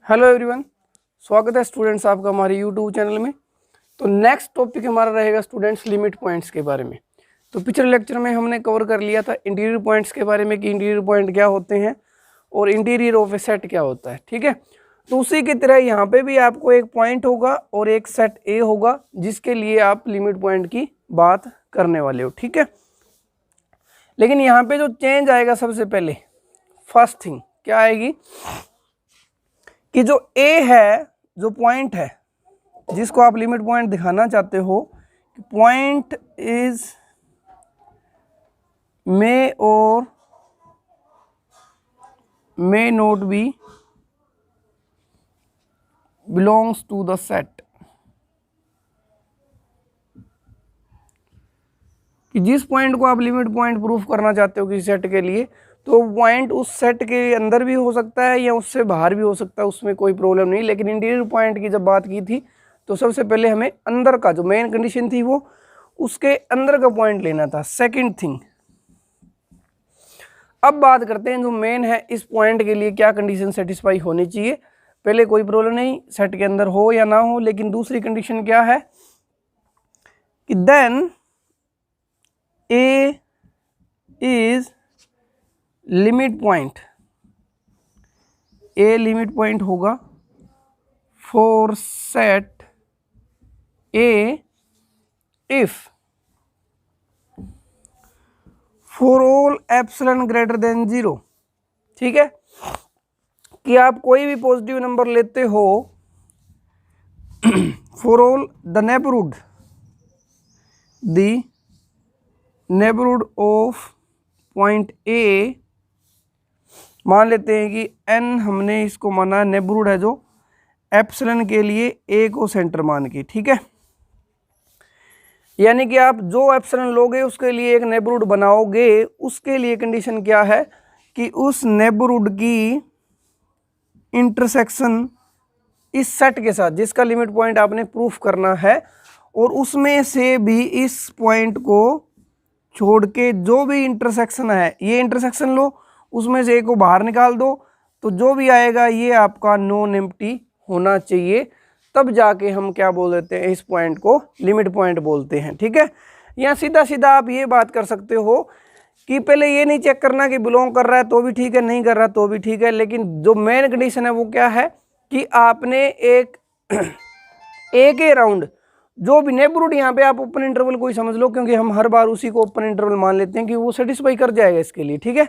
Hello everyone, स्वागत है students आपका हमारे यूट्यूब चैनल में। तो नेक्स्ट टॉपिक हमारा रहेगा स्टूडेंट्स लिमिट पॉइंट्स के बारे में। तो पिछले लेक्चर में हमने कवर कर लिया था इंटीरियर पॉइंट्स के बारे में कि इंटीरियर पॉइंट क्या होते हैं और इंटीरियर ऑफ ए सेट क्या होता है। ठीक है, तो उसी की तरह यहाँ पे भी आपको एक पॉइंट होगा और एक सेट ए होगा जिसके लिए आप लिमिट पॉइंट की बात करने वाले हो। ठीक है, लेकिन यहाँ पे जो चेंज आएगा सबसे पहले फर्स्ट थिंग क्या आएगी कि जो ए है, जो पॉइंट है जिसको आप लिमिट पॉइंट दिखाना चाहते हो, पॉइंट इज मे और may not be belongs to the set. कि जिस पॉइंट को आप लिमिट पॉइंट प्रूफ करना चाहते हो किसी सेट के लिए, तो पॉइंट उस सेट के अंदर भी हो सकता है या उससे बाहर भी हो सकता है, उसमें कोई प्रॉब्लम नहीं। लेकिन इंटीरियर पॉइंट की जब बात की थी तो सबसे पहले हमें अंदर का जो मेन कंडीशन थी वो उसके अंदर का पॉइंट लेना था। सेकंड थिंग, अब बात करते हैं जो मेन है इस पॉइंट के लिए क्या कंडीशन सेटिस्फाई होनी चाहिए। पहले कोई प्रॉब्लम नहीं, सेट के अंदर हो या ना हो, लेकिन दूसरी कंडीशन क्या है कि then A is limit point. A limit point होगा for set A if for all epsilon greater than 0। ठीक है, कि आप कोई भी पॉजिटिव नंबर लेते हो for all the neighbourhood of point A, मान लेते हैं कि n हमने इसको माना नेबरहुड है जो एप्सिलॉन के लिए a को सेंटर मान के। ठीक है, यानी कि आप जो एप्सिलॉन लोगे उसके लिए एक नेबरहुड बनाओगे। उसके लिए कंडीशन क्या है कि उस नेबरहुड की इंटरसेक्शन इस सेट के साथ जिसका लिमिट पॉइंट आपने प्रूफ करना है, और उसमें से भी इस पॉइंट को छोड़ के जो भी इंटरसेक्शन है, ये इंटरसेक्शन लो, उसमें से एक को बाहर निकाल दो, तो जो भी आएगा ये आपका नॉन एम्प्टी होना चाहिए। तब जाके हम क्या बोल देते हैं, इस पॉइंट को लिमिट पॉइंट बोलते हैं। ठीक है, या सीधा सीधा आप ये बात कर सकते हो कि पहले ये नहीं चेक करना कि बिलोंग कर रहा है तो भी ठीक है, नहीं कर रहा तो भी ठीक है, लेकिन जो मेन कंडीशन है वो क्या है कि आपने एक के राउंड जो भी नेबरहुड, यहाँ पे आप ओपन इंटरवल को ही समझ लो क्योंकि हम हर बार उसी को ओपन इंटरवल मान लेते हैं कि वो सेटिस्फाई कर जाएगा इसके लिए। ठीक है,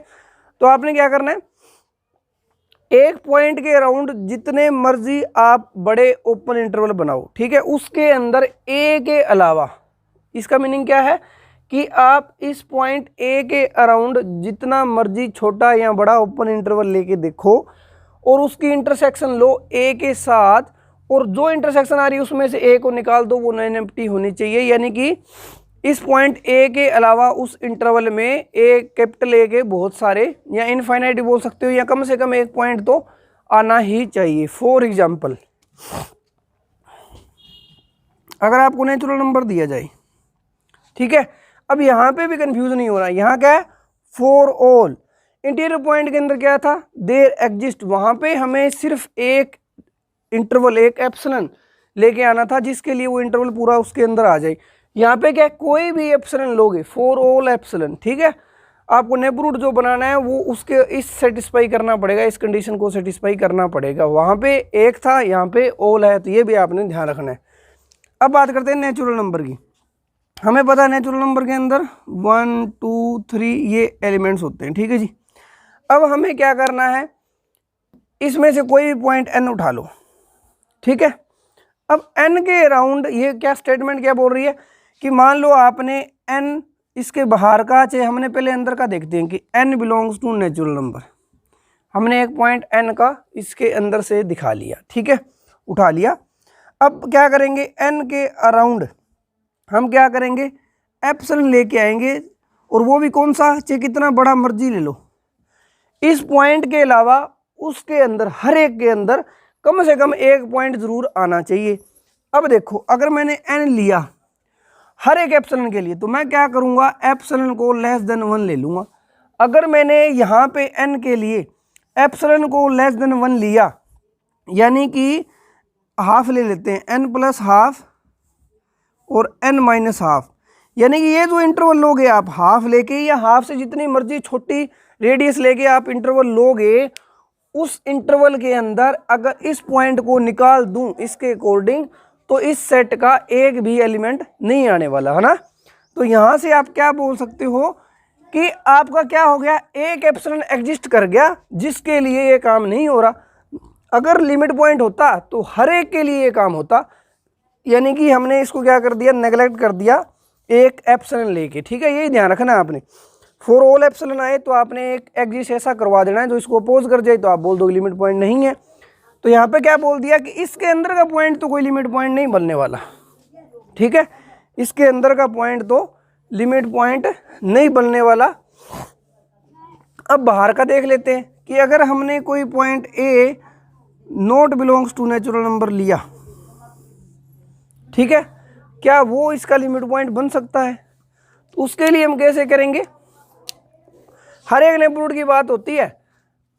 तो आपने क्या करना है, एक पॉइंट के अराउंड जितने मर्जी आप बड़े ओपन इंटरवल बनाओ। ठीक है, उसके अंदर ए के अलावा, इसका मीनिंग क्या है कि आप इस पॉइंट ए के अराउंड जितना मर्जी छोटा या बड़ा ओपन इंटरवल लेके देखो और उसकी इंटरसेक्शन लो ए के साथ, और जो इंटरसेक्शन आ रही है उसमें से ए को निकाल दो, वो नॉन एम्प्टी होनी चाहिए। यानी कि इस पॉइंट ए के अलावा उस इंटरवल में ए कैपिटल ए के बहुत सारे या इनफाइनाइट बोल सकते हो, या कम से कम एक पॉइंट तो आना ही चाहिए। फॉर एग्जांपल, अगर आपको नेचुरल नंबर दिया जाए, ठीक है, अब यहाँ पे भी कंफ्यूज नहीं हो रहा, यहाँ क्या है फॉर ऑल। इंटीरियर पॉइंट के अंदर क्या था, देयर एग्जिस्ट, वहाँ पे हमें सिर्फ एक इंटरवल, एक एप्सिलॉन लेके आना था जिसके लिए वो इंटरवल पूरा उसके अंदर आ जाए। यहाँ पे क्या, कोई भी एप्सिलॉन लोगे, फॉर ऑल एप्सिलॉन। ठीक है, आपको नेबरहुड जो बनाना है वो उसके इस सेटिस्फाई करना पड़ेगा, इस कंडीशन को सेटिस्फाई करना पड़ेगा। वहाँ पे एक था, यहाँ पे ऑल है, तो ये भी आपने ध्यान रखना है। अब बात करते हैं नेचुरल नंबर की। हमें पता है नेचुरल नंबर के अंदर 1 2 3 ये एलिमेंट्स होते हैं। ठीक है जी, अब हमें क्या करना है, इसमें से कोई भी पॉइंट n उठा लो। ठीक है, अब n के अराउंड ये क्या स्टेटमेंट क्या बोल रही है कि मान लो आपने n इसके बाहर का, चाहे हमने पहले अंदर का देखते हैं कि n belongs to natural number. हमने एक पॉइंट n का इसके अंदर से दिखा लिया। ठीक है, उठा लिया। अब क्या करेंगे, n के अराउंड हम क्या करेंगे, एप्सिलॉन लेके आएंगे, और वो भी कौन सा, चाहे कितना बड़ा मर्जी ले लो। इस पॉइंट के अलावा उसके अंदर हर एक के अंदर कम से कम एक पॉइंट जरूर आना चाहिए। अब देखो, अगर मैंने n लिया हर एक एप्सिलॉन के लिए, तो मैं क्या करूंगा, एप्सिलॉन को लेस देन 1 ले लूंगा। अगर मैंने यहाँ पे n के लिए एप्सिलॉन को लेस देन 1 लिया यानी कि हाफ ले लेते हैं, n प्लस हाफ और n माइनस हाफ, यानी कि ये जो इंटरवल लोगे आप हाफ लेके या हाफ से जितनी मर्जी छोटी रेडियस लेके आप इंटरवल लोगे, उस इंटरवल के अंदर अगर इस पॉइंट को निकाल दूं इसके अकॉर्डिंग तो इस सेट का एक भी एलिमेंट नहीं आने वाला है ना। तो यहाँ से आप क्या बोल सकते हो कि आपका क्या हो गया, एक एप्सिलॉन एग्जिस्ट कर गया जिसके लिए ये काम नहीं हो रहा। अगर लिमिट पॉइंट होता तो हर एक के लिए ये काम होता, यानी कि हमने इसको क्या कर दिया, नेगलेक्ट कर दिया एक एप्सिलॉन लेके। ठीक है, यही ध्यान रखना आपने। फॉर ऑल एप्सिलॉन आए तो आपने एक एग्जिस्ट ऐसा करवा देना है जो इसको अपोज कर जाए, तो आप बोल दो लिमिट पॉइंट नहीं है। तो यहाँ पे क्या बोल दिया कि इसके अंदर का पॉइंट तो कोई लिमिट पॉइंट नहीं बनने वाला। ठीक है, इसके अंदर का पॉइंट तो लिमिट पॉइंट नहीं बनने वाला। अब बाहर का देख लेते हैं कि अगर हमने कोई point a not belongs to natural number लिया, ठीक है, क्या वो इसका लिमिट पॉइंट बन सकता है? तो उसके लिए हम कैसे करेंगे, हर एक नेबरहुड की बात होती है।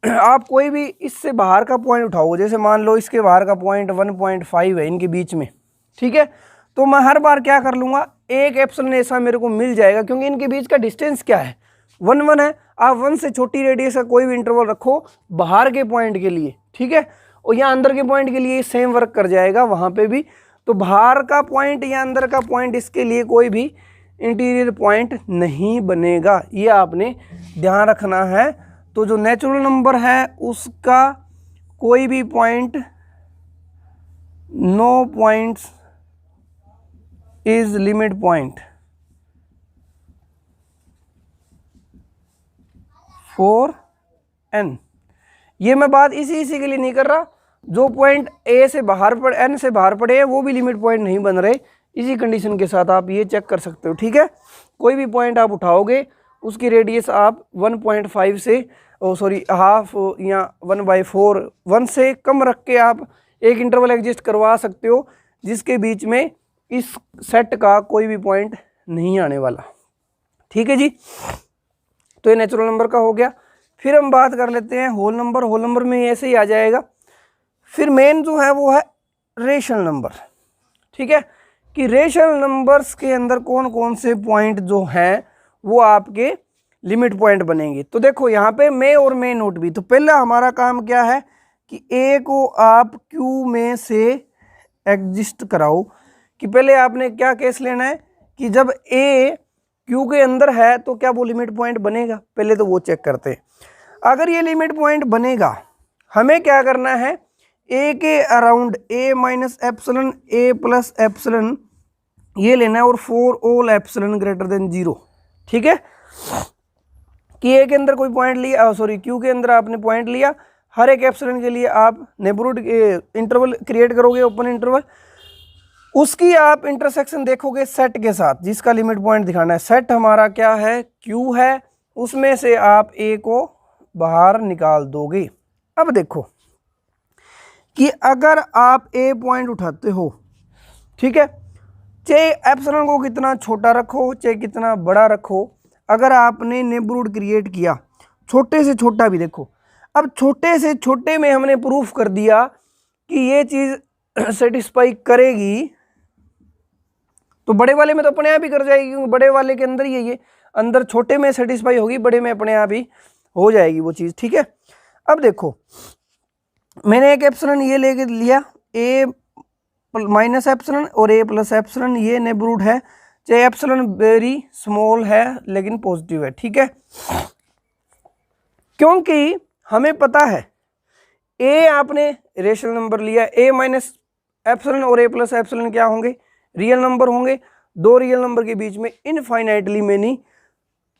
आप कोई भी इससे बाहर का पॉइंट उठाओगे, जैसे मान लो इसके बाहर का पॉइंट 1.5 है इनके बीच में, ठीक है, तो मैं हर बार क्या कर लूँगा, एक एप्सिलॉन ऐसा मेरे को मिल जाएगा, क्योंकि इनके बीच का डिस्टेंस क्या है, 1 है। आप 1 से छोटी रेडियस का कोई भी इंटरवल रखो बाहर के पॉइंट के लिए, ठीक है, और यहाँ अंदर के पॉइंट के लिए सेम वर्क कर जाएगा वहाँ पे भी। तो बाहर का पॉइंट या अंदर का पॉइंट, इसके लिए कोई भी इंटीरियर पॉइंट नहीं बनेगा, ये आपने ध्यान रखना है। तो जो नेचुरल नंबर है उसका कोई भी point, no points is limit point for n। ये मैं बात इसी के लिए नहीं कर रहा, जो पॉइंट a से बाहर पड़े, n से बाहर पड़े हैं, वो भी लिमिट पॉइंट नहीं बन रहे। इसी कंडीशन के साथ आप ये चेक कर सकते हो। ठीक है, कोई भी पॉइंट आप उठाओगे उसकी रेडियस आप 1.5 से हाफ या 1/4 1 से कम रख के आप एक इंटरवल एग्जिस्ट करवा सकते हो जिसके बीच में इस सेट का कोई भी पॉइंट नहीं आने वाला। ठीक है जी, तो ये नेचुरल नंबर का हो गया। फिर हम बात कर लेते हैं होल नंबर। होल नंबर में ऐसे ही आ जाएगा। फिर मेन जो है वो है रेशनल नंबर। ठीक है, कि रेशनल नंबर्स के अंदर कौन कौन से पॉइंट जो हैं वो आपके लिमिट पॉइंट बनेंगे। तो देखो यहाँ पे मे और मे नोट भी। तो पहला हमारा काम क्या है कि ए को आप क्यू में से एग्जिस्ट कराओ। कि पहले आपने क्या केस लेना है कि जब ए क्यू के अंदर है तो क्या वो लिमिट पॉइंट बनेगा, पहले तो वो चेक करते हैं। अगर ये लिमिट पॉइंट बनेगा, हमें क्या करना है, ए के around a minus epsilon A plus epsilon ये लेना है, और for all epsilon greater than 0। ठीक है, कि ए के अंदर कोई पॉइंट लिया, क्यू के अंदर आपने पॉइंट लिया, हर एक एप्सिलॉन के लिए आप नेबरहुड इंटरवल क्रिएट करोगे, ओपन इंटरवल, उसकी आप इंटरसेक्शन देखोगे सेट के साथ जिसका लिमिट पॉइंट दिखाना है। सेट हमारा क्या है, क्यू है, उसमें से आप ए को बाहर निकाल दोगे। अब देखो कि अगर आप ए पॉइंट उठाते हो, ठीक है, चाहे एप्सिलॉन को कितना छोटा रखो चाहे कितना बड़ा रखो, अगर आपने नेबरहुड क्रिएट किया छोटे से छोटा भी, देखो अब छोटे से छोटे में हमने प्रूफ कर दिया कि ये चीज़ सेटिस्फाई करेगी, तो बड़े वाले में तो अपने आप ही कर जाएगी, क्योंकि बड़े वाले के अंदर ये अंदर छोटे में सेटिस्फाई होगी, बड़े में अपने आप ही हो जाएगी वो चीज़। ठीक है, अब देखो मैंने एक एप्सिलॉन ये लेके लिया, ए माइनस एप्सिलॉन और ए प्लस एप्सिलॉन, ये नेबरहुड है, चाहे एप्सिलॉन वेरी स्मॉल है लेकिन पॉजिटिव है। ठीक है, क्योंकि हमें पता है ए आपने रेशनल नंबर लिया, ए माइनस एप्सिलॉन और ए प्लस एप्सिलॉन क्या होंगे, रियल नंबर होंगे। दो रियल नंबर के बीच में इनफाइनाइटली मेनी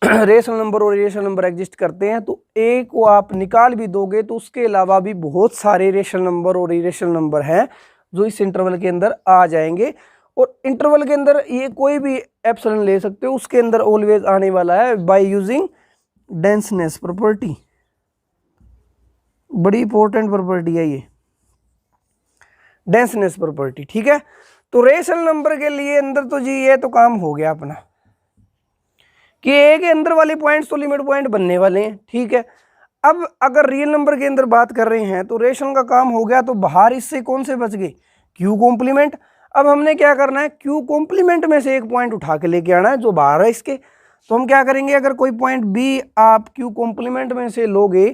रेशनल नंबर और इरेशनल नंबर एग्जिस्ट करते हैं। तो ए को आप निकाल भी दोगे तो उसके अलावा भी बहुत सारे रेशनल नंबर और इरेशनल नंबर हैं जो इस इंटरवल के अंदर आ जाएंगे। और इंटरवल के अंदर ये कोई भी एप्सिलॉन ले सकते हो, उसके अंदर ऑलवेज आने वाला है बाय यूजिंग डेंसनेस प्रॉपर्टी। बड़ी इंपॉर्टेंट प्रॉपर्टी है ये डेंसनेस प्रॉपर्टी। ठीक है, तो रेशनल नंबर के लिए अंदर तो जी ये तो काम हो गया अपना कि ए के अंदर वाले पॉइंट्स तो लिमिट पॉइंट बनने वाले हैं। ठीक है, अब अगर रियल नंबर के अंदर बात कर रहे हैं तो रेशनल का काम हो गया, तो बाहर इससे कौन से बच गए, क्यू कॉम्प्लीमेंट। अब हमने क्या करना है, क्यू कॉम्प्लीमेंट में से एक पॉइंट उठा के लेके आना है जो बाहर है इसके। तो हम क्या करेंगे, अगर कोई पॉइंट बी आप क्यू कॉम्प्लीमेंट में से लोगे,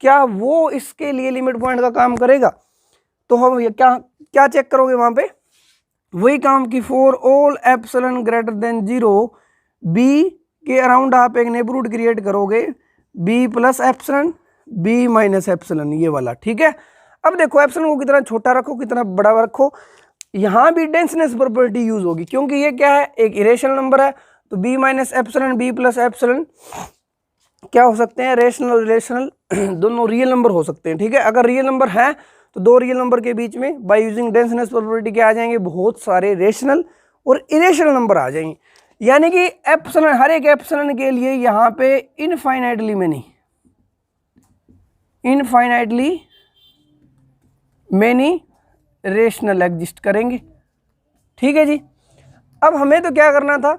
क्या वो इसके लिए लिमिट पॉइंट का काम करेगा। तो हम ये क्या चेक करोगे वहां पे, वही काम कि for all epsilon greater than 0 b के अराउंड आप एक नेबरहुड क्रिएट करोगे, b plus epsilon, b minus epsilon, ये वाला। ठीक है, अब देखो एप्सिलॉन को कितना छोटा रखो कितना बड़ा रखो, यहाँ भी डेंसनेस प्रॉपर्टी यूज होगी, क्योंकि ये क्या है, एक इरेशनल नंबर है। तो b minus epsilon, b plus epsilon क्या हो सकते हैं, रेशनल रेशनल दोनों रियल नंबर हो सकते हैं। ठीक है, अगर रियल नंबर है तो दो रियल नंबर के बीच में बाय यूजिंग डेंसनेस प्रॉपर्टी क्या आ जाएंगे, बहुत सारे रेशनल और इरेशनल नंबर आ जाएंगे। यानी कि एप्सिलॉन, हर एक एप्सिलॉन के लिए यहाँ पे इनफाइनाइटली मैनी रेशनल एग्जिस्ट करेंगे। ठीक है जी। अब हमें तो क्या करना था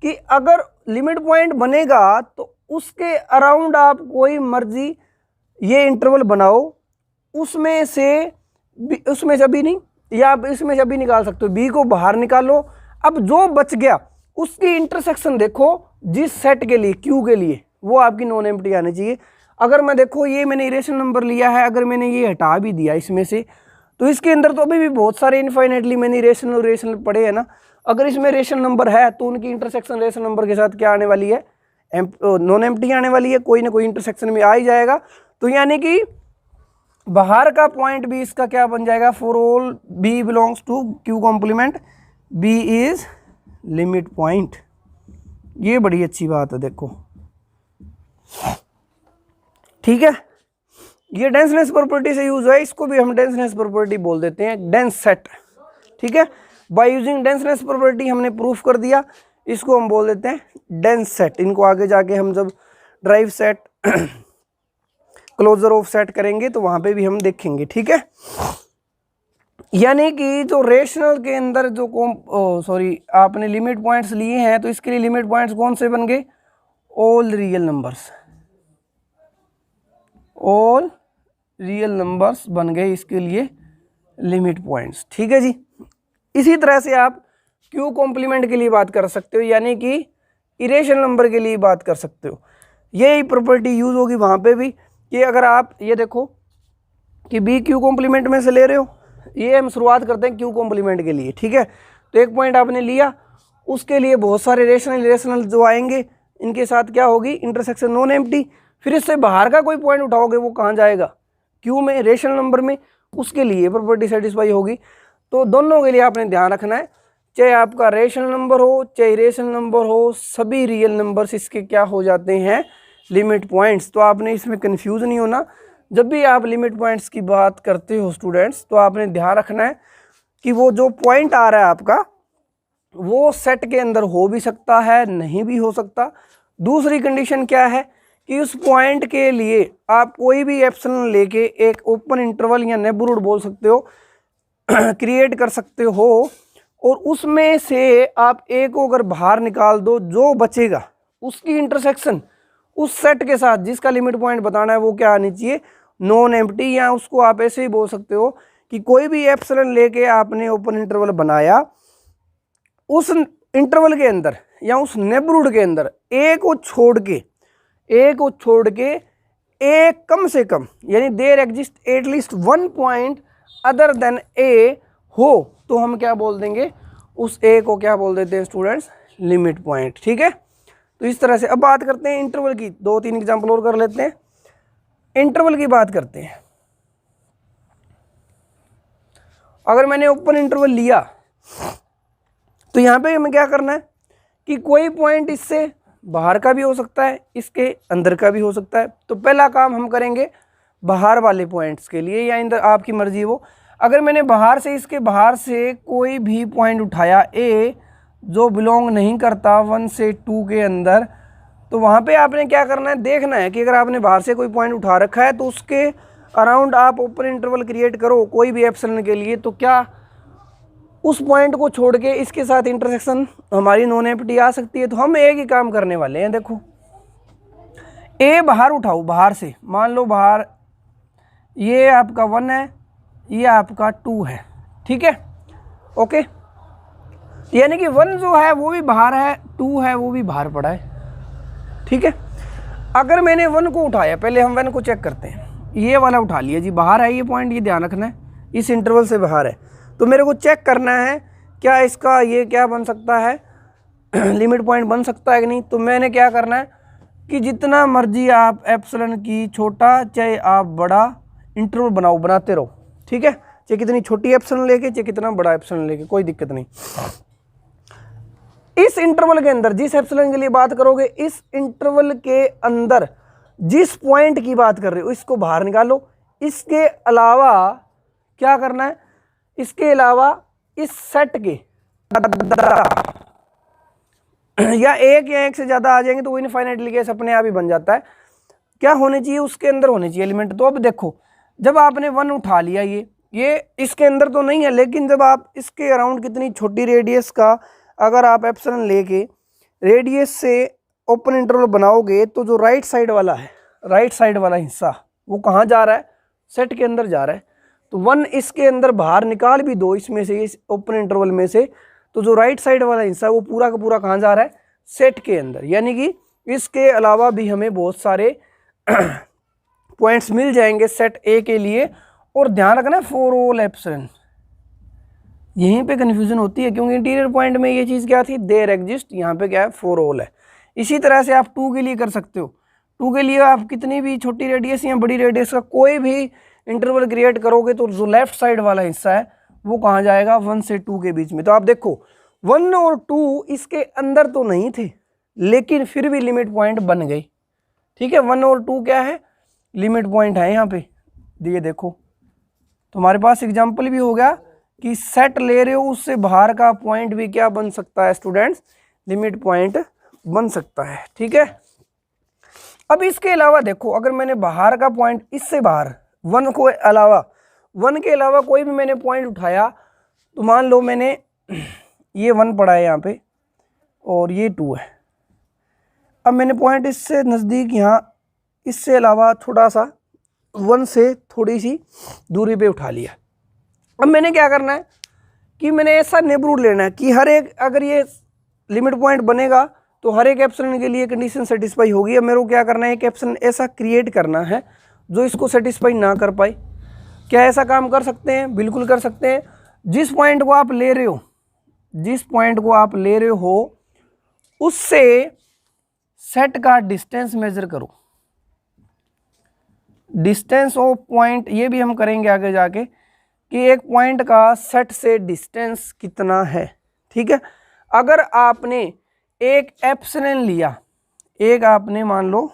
कि अगर लिमिट पॉइंट बनेगा तो उसके अराउंड आप कोई मर्जी ये इंटरवल बनाओ, उसमें से अभी नहीं, या आप इसमें से अभी निकाल सकते हो, बी को बाहर निकालो। अब जो बच गया उसकी इंटरसेक्शन देखो जिस सेट के लिए, क्यू के लिए, वो आपकी नॉन एम्प्टी आनी चाहिए। अगर मैं देखो ये मैंने इरेशनल नंबर लिया है, अगर मैंने ये हटा भी दिया इसमें से, तो इसके अंदर तो अभी भी बहुत सारे इनफाइनाइटली मैंने रेशनल पढ़े हैं ना। अगर इसमें रेशनल नंबर है तो उनकी इंटरसेक्शन रेशनल नंबर के साथ क्या आने वाली है, नॉन एम्प्टी आने वाली है, कोई ना कोई इंटरसेक्शन में आ ही जाएगा। तो यानी कि बाहर का पॉइंट भी इसका क्या बन जाएगा, for all b belongs to Q complement, b is limit point. ये बड़ी अच्छी बात है, देखो। ठीक है, ये डेंसनेस प्रॉपर्टी से यूज है, इसको भी हम डेंसनेस प्रॉपर्टी बोल देते हैं, डेंस सेट। ठीक है, बाय यूजिंग डेंसनेस प्रॉपर्टी हमने प्रूफ कर दिया, इसको हम बोल देते हैं डेंस सेट। इनको आगे जाके हम जब derive set closure of set करेंगे तो वहां पे भी हम देखेंगे। ठीक है, यानी कि जो रेशनल के अंदर जो आपने लिमिट पॉइंट्स लिए हैं, तो इसके लिए लिमिट पॉइंट्स कौन से बन गए, ऑल रियल नंबर्स बन गए इसके लिए लिमिट पॉइंट्स। ठीक है जी। इसी तरह से आप क्यू कॉम्प्लीमेंट के लिए बात कर सकते हो, यानी कि इरेशनल नंबर के लिए बात कर सकते हो। यही प्रॉपर्टी यूज होगी वहां पे भी, कि अगर आप ये देखो कि बी क्यू कॉम्प्लीमेंट में से ले रहे हो, ये हम शुरुआत करते हैं क्यू कॉम्प्लीमेंट के लिए। ठीक है, तो एक पॉइंट आपने लिया, उसके लिए बहुत सारे रेशनल जो आएंगे, इनके साथ क्या होगी, इंटरसेक्शन नॉन एम्प्टी। फिर इससे बाहर का कोई पॉइंट उठाओगे, वो कहाँ जाएगा, क्यू में, रेशनल नंबर में, उसके लिए प्रॉपर्टी सेटिस्फाई होगी। तो दोनों के लिए आपने ध्यान रखना है, चाहे आपका रेशनल नंबर हो चाहे इरेशनल नंबर हो, सभी रियल नंबर्स इसके क्या हो जाते हैं, लिमिट पॉइंट्स। तो आपने इसमें कंफ्यूज नहीं होना। जब भी आप लिमिट पॉइंट्स की बात करते हो स्टूडेंट्स, तो आपने ध्यान रखना है कि वो जो पॉइंट आ रहा है आपका, वो सेट के अंदर हो भी सकता है, नहीं भी हो सकता। दूसरी कंडीशन क्या है कि उस पॉइंट के लिए आप कोई भी एप्सिलॉन लेके एक ओपन इंटरवल या नेबरहुड बोल सकते हो क्रिएट कर सकते हो, और उसमें से आप एक को अगर बाहर निकाल दो, जो बचेगा उसकी इंटरसेक्शन उस सेट के साथ जिसका लिमिट पॉइंट बताना है वो क्या आनी चाहिए, नॉन एम्प्टी। या उसको आप ऐसे ही बोल सकते हो कि कोई भी एप्सिलॉन लेके आपने ओपन इंटरवल बनाया, उस इंटरवल के अंदर या उस नेबरहुड के अंदर एक को छोड़ के एक कम से कम, यानी there exist at least one point other than A हो, तो हम क्या बोल देंगे, उस ए को क्या बोल देते हैं स्टूडेंट्स, लिमिट पॉइंट। ठीक है, तो इस तरह से अब बात करते हैं इंटरवल की। 2-3 एग्जाम्पल और कर लेते हैं, इंटरवल की बात करते हैं। अगर मैंने ओपन इंटरवल लिया तो यहाँ पे हमें क्या करना है कि कोई पॉइंट इससे बाहर का भी हो सकता है, इसके अंदर का भी हो सकता है। तो पहला काम हम करेंगे बाहर वाले पॉइंट्स के लिए, या अंदर, आपकी मर्जी वो। अगर मैंने बाहर से, इसके बाहर से कोई भी पॉइंट उठाया ए जो बिलोंग नहीं करता 1 से 2 के अंदर, तो वहाँ पे आपने क्या करना है, देखना है कि अगर आपने बाहर से कोई पॉइंट उठा रखा है तो उसके अराउंड आप ओपन इंटरवल क्रिएट करो कोई भी एप्सिलॉन के लिए, तो क्या उस पॉइंट को छोड़ के इसके साथ इंटरसेक्शन हमारी नॉन एम्प्टी आ सकती है। तो हम एक ही काम करने वाले हैं, देखो ए बाहर उठाओ, बाहर से मान लो बाहर ये आपका 1 है, ये आपका 2 है, ठीक है, ओके। यानी कि 1 जो है वो भी बाहर है, 2 है वो भी बाहर पड़ा है, ठीक है। अगर मैंने 1 को उठाया, पहले हम 1 को चेक करते हैं, ये वाला उठा लिया जी, बाहर है ये पॉइंट, ये ध्यान रखना है, इस इंटरवल से बाहर है। तो मेरे को चेक करना है क्या इसका ये क्या बन सकता है, लिमिट पॉइंट बन सकता है कि नहीं। तो मैंने क्या करना है कि जितना मर्जी आप एप्सिलॉन की छोटा चाहे आप बड़ा इंटरवल बनाओ, बनाते रहो, ठीक है, चाहे कितनी छोटी एप्सिलॉन लेके चाहे कितना बड़ा एप्सिलॉन लेके, कोई दिक्कत नहीं। इस इंटरवल के अंदर जिस एप्सिलॉन के लिए बात करोगे, इस इंटरवल के अंदर जिस पॉइंट की बात कर रहे हो इसको बाहर निकालो। इसके अलावा क्या करना है, इसके अलावा इस सेट के या एक से ज़्यादा आ जाएंगे तो वो इनफाइनाइटली केस अपने आप ही बन जाता है। क्या होने चाहिए, उसके अंदर होने चाहिए एलिमेंट। तो अब देखो, जब आपने 1 उठा लिया, ये इसके अंदर तो नहीं है, लेकिन जब आप इसके अराउंड कितनी छोटी रेडियस का अगर आप एप्सिलॉन लेके रेडियस से ओपन इंटरवल बनाओगे, तो जो राइट साइड वाला है, राइट साइड वाला हिस्सा वो कहाँ जा रहा है, सेट के अंदर जा रहा है। तो 1 इसके अंदर बाहर निकाल भी दो इसमें से, इस ओपन इंटरवल में से, तो जो राइट साइड वाला हिस्सा है वो पूरा का पूरा कहाँ जा रहा है, सेट के अंदर। यानी कि इसके अलावा भी हमें बहुत सारे पॉइंट्स मिल जाएंगे सेट ए के लिए। और ध्यान रखना फॉर ऑल एप्सिलॉन, यहीं पे कन्फ्यूजन होती है, क्योंकि इंटीरियर पॉइंट में ये चीज़ क्या थी, देयर एग्जिस्ट, यहाँ पे क्या है, फॉर ऑल है। इसी तरह से आप 2 के लिए कर सकते हो। 2 के लिए आप कितनी भी छोटी रेडियस या बड़ी रेडियस का कोई भी इंटरवल क्रिएट करोगे, तो जो लेफ्ट साइड वाला हिस्सा है वो कहाँ जाएगा, 1 से 2 के बीच में। तो आप देखो 1 और 2 इसके अंदर तो नहीं थे, लेकिन फिर भी लिमिट पॉइंट बन गई, ठीक है। 1 और 2 क्या है, लिमिट पॉइंट है यहाँ पे, ये देखो। तो हमारे पास एग्जाम्पल भी हो गया कि सेट ले रहे हो, उससे बाहर का पॉइंट भी क्या बन सकता है स्टूडेंट्स, लिमिट पॉइंट बन सकता है, ठीक है। अब इसके अलावा देखो, अगर मैंने बाहर का पॉइंट, इससे बाहर 1 को अलावा, 1 के अलावा कोई भी मैंने पॉइंट उठाया, तो मान लो मैंने ये 1 पड़ा है यहाँ पे और ये 2 है। अब मैंने पॉइंट इससे नज़दीक यहाँ, इससे अलावा थोड़ा सा 1 से थोड़ी सी दूरी पे उठा लिया। अब मैंने क्या करना है कि मैंने ऐसा नेबरहुड लेना है कि हर एक, अगर ये लिमिट पॉइंट बनेगा तो हर एक एप्सिलॉन के लिए कंडीशन सेटिस्फाई होगी। अब मेरे को क्या करना है, एक एप्सिलॉन ऐसा क्रिएट करना है जो इसको सेटिस्फाई ना कर पाए। क्या ऐसा काम कर सकते हैं, बिल्कुल कर सकते हैं। जिस पॉइंट को आप ले रहे हो, जिस पॉइंट को आप ले रहे हो उससे सेट का डिस्टेंस मेजर करो। डिस्टेंस ऑफ पॉइंट, ये भी हम करेंगे आगे जाके कि एक पॉइंट का सेट से डिस्टेंस कितना है, ठीक है। अगर आपने एक एप्सिलॉन लिया, एक आपने मान लो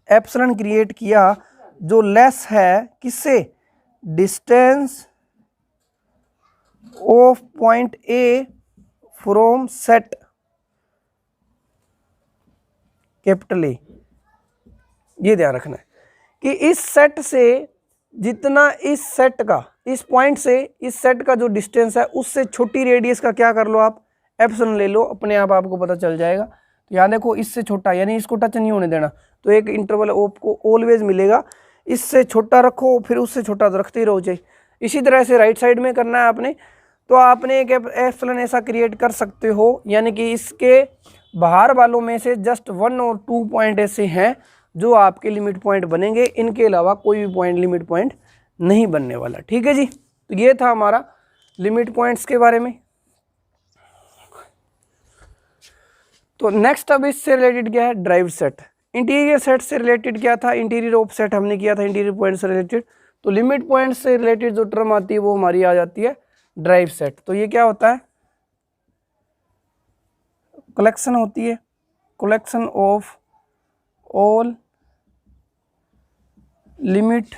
एप्सिलॉन क्रिएट किया जो लेस है किससे, distance of point A from set capital A. ये ध्यान रखना है कि इस सेट से जितना, इस सेट का, इस पॉइंट से इस सेट का जो डिस्टेंस है उससे छोटी रेडियस का क्या कर लो आप, एप्सिलॉन ले लो, अपने आप आपको पता चल जाएगा। तो यहाँ देखो इससे छोटा, यानी इसको टच नहीं होने देना, तो एक इंटरवल आपको ऑलवेज मिलेगा। इससे छोटा रखो, फिर उससे छोटा तो रखते ही रहो चाहिए। इसी तरह से राइट साइड में करना है आपने। तो आपने एक एप्सिलॉन ऐसा क्रिएट कर सकते हो, यानी कि इसके बाहर वालों में से जस्ट 1 और 2 पॉइंट ऐसे हैं जो आपके लिमिट पॉइंट बनेंगे, इनके अलावा कोई भी पॉइंट लिमिट पॉइंट नहीं बनने वाला, ठीक है जी। तो ये था हमारा लिमिट पॉइंट्स के बारे में। तो नेक्स्ट अब इससे रिलेटेड क्या है, ड्राइव सेट। इंटीरियर सेट से रिलेटेड क्या था, इंटीरियर ऑफ सेट हमने किया था इंटीरियर पॉइंट से रिलेटेड। तो लिमिट पॉइंट से रिलेटेड जो टर्म आती है वो हमारी आ जाती है ड्राइव सेट। तो ये क्या होता है, कलेक्शन होती है, collection of all limit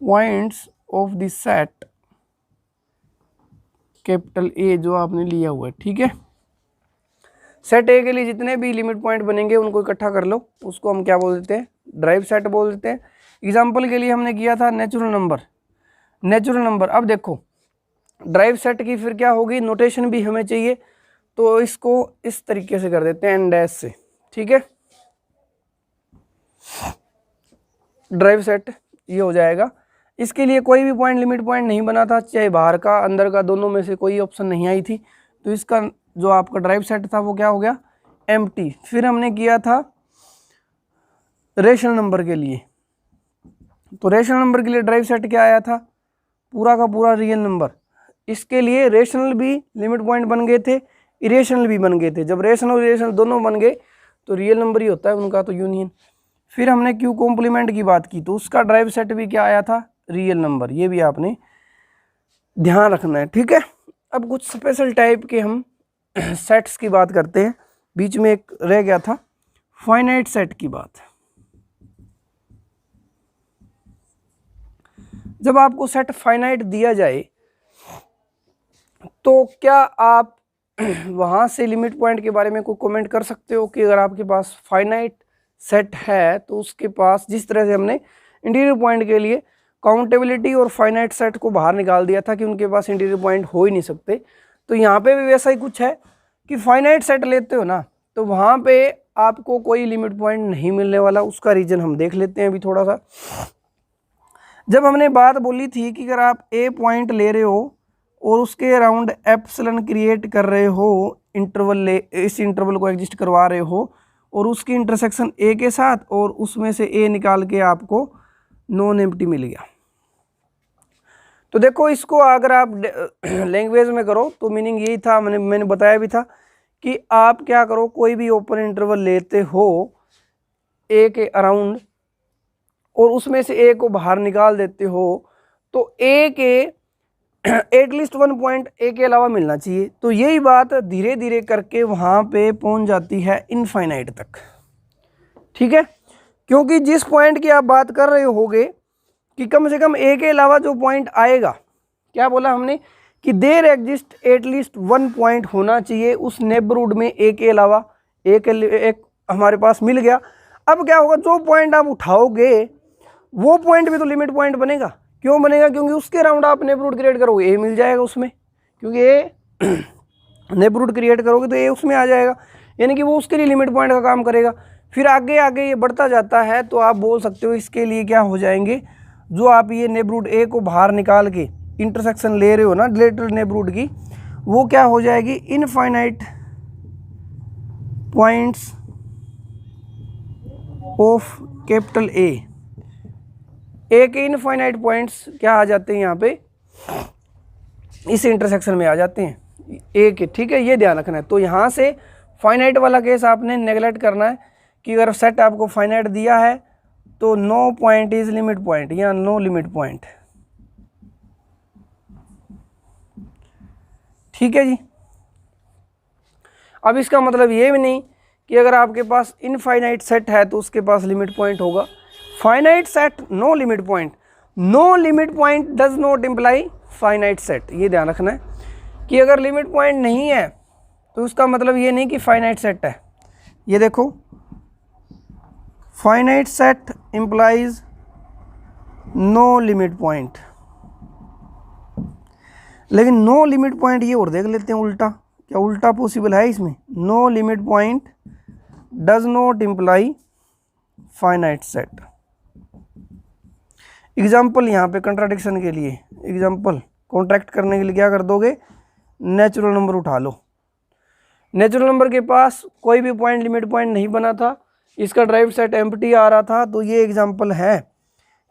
points of the set capital A जो आपने लिया हुआ है, ठीक है। सेट ए के लिए जितने भी लिमिट पॉइंट बनेंगे उनको इकट्ठा कर लो, उसको हम क्या बोल देते हैं, ड्राइव सेट बोल देते हैं। एग्जाम्पल के लिए हमने किया था नेचुरल नंबर, नेचुरल नंबर। अब देखो ड्राइव सेट की फिर क्या होगी, नोटेशन भी हमें चाहिए, तो इसको इस तरीके से कर देते हैं n डैश से, ठीक है। ड्राइव सेट ये हो जाएगा। इसके लिए कोई भी पॉइंट लिमिट पॉइंट नहीं बना था, चाहे बाहर का अंदर का, दोनों में से कोई ऑप्शन नहीं आई थी, तो इसका जो आपका ड्राइव सेट था वो क्या हो गया, एम्प्टी। फिर हमने किया था रेशनल नंबर के लिए, तो रेशनल नंबर के लिए ड्राइव सेट क्या आया था, पूरा का पूरा रियल नंबर। इसके लिए रेशनल भी लिमिट पॉइंट बन गए थे, इरेशनल भी बन गए थे। जब रेशनल इरेशनल दोनों बन गए तो रियल नंबर ही होता है उनका तो यूनियन। फिर हमने क्यू कॉम्प्लीमेंट की बात की, तो उसका ड्राइव सेट भी क्या आया था, रियल नंबर। ये भी आपने ध्यान रखना है, ठीक है। अब कुछ स्पेशल टाइप के हम सेट्स की बात करते हैं। बीच में एक रह गया था फाइनाइट सेट की बात। जब आपको सेट फाइनाइट दिया जाए तो क्या आप वहाँ से लिमिट पॉइंट के बारे में कोई कमेंट कर सकते हो कि अगर आपके पास फाइनाइट सेट है तो उसके पास, जिस तरह से हमने इंटीरियर पॉइंट के लिए काउंटेबिलिटी और फाइनाइट सेट को बाहर निकाल दिया था कि उनके पास इंटीरियर पॉइंट हो ही नहीं सकते, तो यहाँ पे भी वैसा ही कुछ है कि फाइनाइट सेट लेते हो ना तो वहाँ पे आपको कोई लिमिट पॉइंट नहीं मिलने वाला। उसका रीजन हम देख लेते हैं अभी थोड़ा सा। जब हमने बात बोली थी कि अगर आप ए पॉइंट ले रहे हो और उसके अराउंड एप्सिलॉन क्रिएट कर रहे हो, इंटरवल ले, इस इंटरवल को एग्जिस्ट करवा रहे हो और उसकी इंटरसेक्शन ए के साथ, और उसमें से ए निकाल के आपको नॉन एम्प्टी मिल गया। तो देखो इसको अगर आप लैंग्वेज में करो तो मीनिंग यही था, मैंने बताया भी था कि आप क्या करो, कोई भी ओपन इंटरवल लेते हो ए के अराउंड और उसमें से ए को बाहर निकाल देते हो, तो ए के एटलीस्ट 1 पॉइंट ए के अलावा मिलना चाहिए। तो यही बात धीरे धीरे करके वहाँ पे पहुँच जाती है इनफाइनाइट तक, ठीक है। क्योंकि जिस पॉइंट की आप बात कर रहे होगे कि कम से कम ए के अलावा जो पॉइंट आएगा, क्या बोला हमने कि देयर एग्जिस्ट एटलीस्ट 1 पॉइंट होना चाहिए उस नेबरहुड में ए के अलावा। एक हमारे पास मिल गया। अब क्या होगा, जो पॉइंट आप उठाओगे वो पॉइंट भी तो लिमिट पॉइंट बनेगा। क्यों बनेगा, क्योंकि उसके अराउंड आप नेबरहुड क्रिएट करोगे, ए मिल जाएगा उसमें, क्योंकि ए नेबरहुड क्रिएट करोगे तो ए उसमें आ जाएगा, यानी कि वो उसके लिए लिमिट पॉइंट का काम करेगा। फिर आगे आगे ये बढ़ता जाता है, तो आप बोल सकते हो इसके लिए क्या हो जाएंगे, जो आप ये नेबरहुड ए को बाहर निकाल के इंटरसेक्शन ले रहे हो ना रिलेटेड नेबरहुड की, वो क्या हो जाएगी, infinite points of capital A के इनफाइनाइट पॉइंट्स क्या आ जाते हैं यहाँ पे, इस इंटरसेक्शन में आ जाते हैं ए के, ठीक है। ये ध्यान रखना है। तो यहाँ से फाइनाइट वाला केस आपने नेगलेक्ट करना है कि अगर सेट आपको फाइनाइट दिया है तो no point is limit point या नो लिमिट पॉइंट, ठीक है जी। अब इसका मतलब ये भी नहीं कि अगर आपके पास इनफाइनाइट सेट है तो उसके पास लिमिट पॉइंट होगा। Finite set no limit point, no limit point does not imply finite set. ये ध्यान रखना है कि अगर लिमिट पॉइंट नहीं है तो उसका मतलब ये नहीं कि फाइनाइट सेट है। ये देखो, finite set implies no limit point, लेकिन नो लिमिट पॉइंट ये और देख लेते हैं उल्टा, क्या उल्टा पॉसिबल है इसमें, no limit point does not imply finite set. Example यहाँ पे कंट्राडिक्शन के लिए, एग्जाम्पल कॉन्ट्रैक्ट करने के लिए क्या कर दोगे, नेचुरल नंबर उठा लो। नेचुरल नंबर के पास कोई भी पॉइंट लिमिट पॉइंट नहीं बना था, इसका ड्राइव सेट एम्प्टी आ रहा था, तो ये एग्जाम्पल है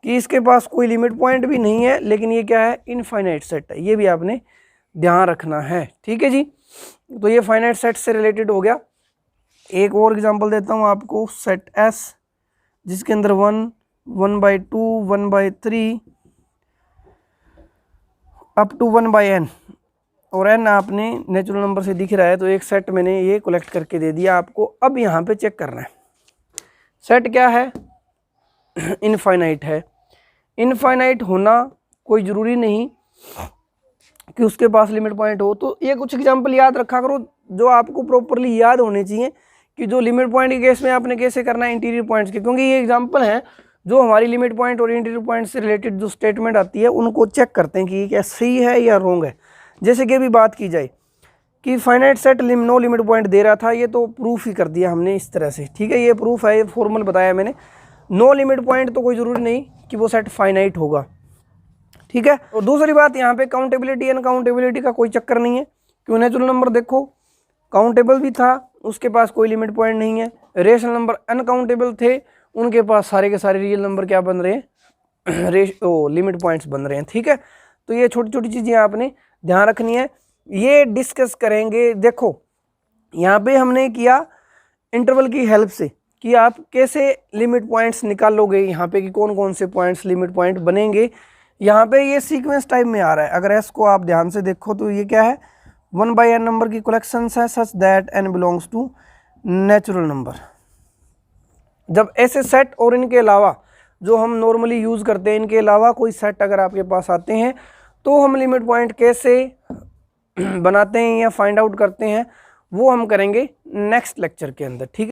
कि इसके पास कोई लिमिट पॉइंट भी नहीं है, लेकिन ये क्या है, इनफाइनाइट सेट है। ये भी आपने ध्यान रखना है, ठीक है जी। तो ये फाइनाइट सेट से रिलेटेड हो गया। एक और एग्जांपल देता हूँ आपको, सेट एस जिसके अंदर 1, 1/2, 1/3 अप टू 1/n, और n आपने नेचुरल नंबर से दिख रहा है, तो एक सेट मैंने ये कलेक्ट करके दे दिया आपको। अब यहाँ पे चेक करना है सेट क्या है, इनफाइनाइट है। इनफाइनाइट होना कोई ज़रूरी नहीं कि उसके पास लिमिट पॉइंट हो। तो ये कुछ एग्जांपल याद रखा करो जो आपको प्रॉपरली याद होने चाहिए कि जो लिमिट पॉइंट के केस में आपने कैसे करना है इंटीरियर पॉइंट्स के, क्योंकि ये एग्जांपल हैं जो हमारी लिमिट पॉइंट और इंटीरियर पॉइंट से रिलेटेड जो स्टेटमेंट आती है उनको चेक करते हैं कि ये क्या सही है या रॉन्ग है। जैसे कि अभी बात की जाए कि finite set no limit point दे रहा था, ये तो प्रूफ ही कर दिया हमने इस तरह से, ठीक है। ये प्रूफ है, ये फॉर्मल बताया मैंने। नो लिमिट पॉइंट तो कोई ज़रूरी नहीं कि वो सेट फाइनाइट होगा, ठीक है। और दूसरी बात यहाँ पे काउंटेबिलिटी अनकाउंटेबिलिटी का कोई चक्कर नहीं है, क्यों नेचुरल नंबर देखो काउंटेबल भी था, उसके पास कोई लिमिट पॉइंट नहीं है, रेशनल नंबर अनकाउंटेबल थे, उनके पास सारे के सारे रियल नंबर क्या बन रहे हैं, लिमिट पॉइंट्स बन रहे हैं, ठीक है। तो ये छोटी छोटी चीज़ें आपने ध्यान रखनी है, ये डिस्कस करेंगे। देखो यहाँ पे हमने किया इंटरवल की हेल्प से कि आप कैसे लिमिट पॉइंट्स निकालोगे यहाँ पे, कि कौन कौन से पॉइंट्स लिमिट पॉइंट बनेंगे। यहाँ पे ये सीक्वेंस टाइप में आ रहा है, अगर एस को आप ध्यान से देखो तो ये क्या है, 1/n नंबर की कलेक्शन है such that n belongs to natural number. जब ऐसे सेट और इनके अलावा जो हम नॉर्मली यूज़ करते हैं, इनके अलावा कोई सेट अगर आपके पास आते हैं तो हम लिमिट पॉइंट कैसे बनाते हैं या फाइंड आउट करते हैं, वो हम करेंगे नेक्स्ट लेक्चर के अंदर, ठीक है।